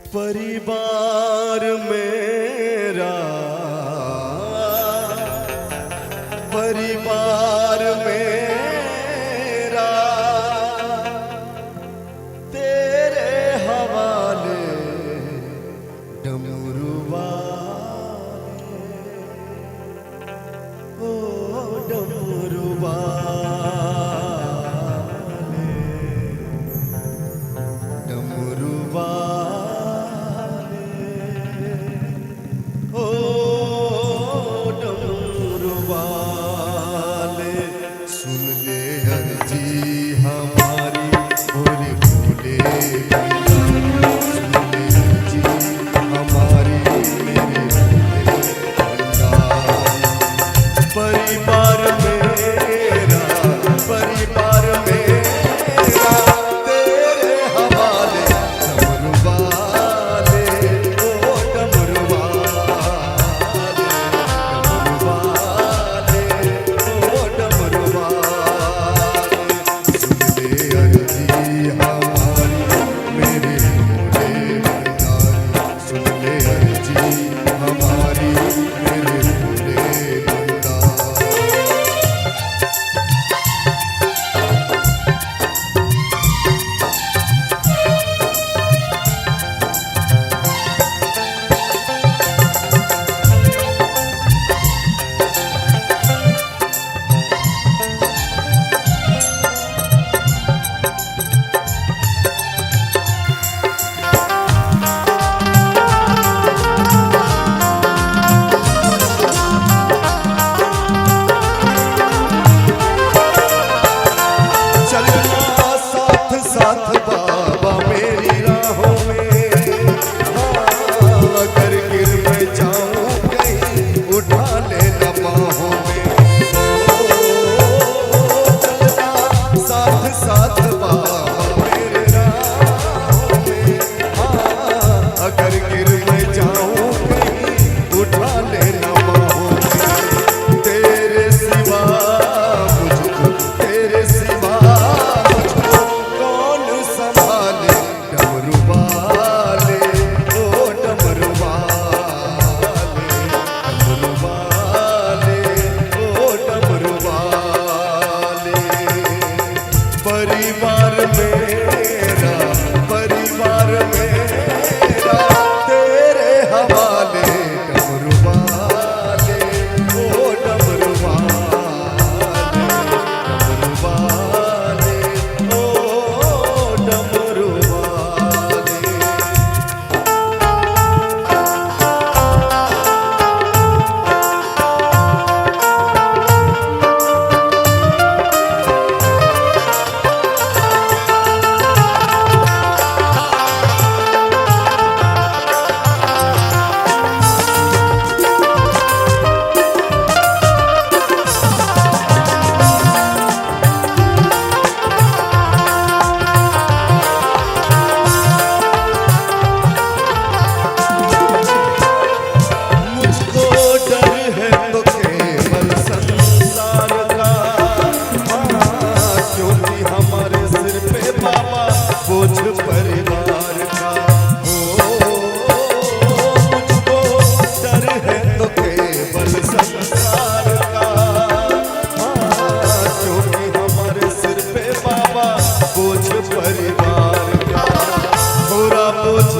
परिवार मेरा, परिवार मेरा तेरे हवाले डमरू वाले, ओ डमरू वाले, डमरू वाले, ओ डमरू वाले। सुन ले अर्जी हमारी भोले भोले भंडारी, सुन ले अर्जी हमारी मेरे भोले भंडारी। परिवार मेरा, परिवार मेरा तेरे हवाले डमरू वाले, ओ डमरू वाले, डमरू वाले, ओ डमरू वाले। सुन ले अर्जी हमारी मेरे भोले भंडारी, सुन ले अर्जी हमारी मेरे भोले भंडारी। चलना साथ साथ बाबा मेरी राहों में, अगर गिर मैं जाऊं कहीं उठा लेना बाहों में। चलना साथ साथ बाबा मेरे राहों में, अगर गिर मैं जाऊं कहीं उठा लेना बाहों में। तेरे सिवा मुझको, तेरे सिवा मुझको कौन संभाले डमरू वाले, ओ डमरू वाले, डमरू वाले, ओ डमरू वाले। परिवार मेरा, परिवार मेरा तेरे हवाले डमरू वाले, ओ डमरू वाले, डमरू वाले, ओ डमरू वाले। मुझको डर है तो केवल संसार का, क्योंकि हमारे सिर पे बाबा बोझ परिवार का। मुझको डर है तो केवल संसार का, क्योंकि हमारे सिर पे बाबा बोझ परिवार का। पूरा बोझ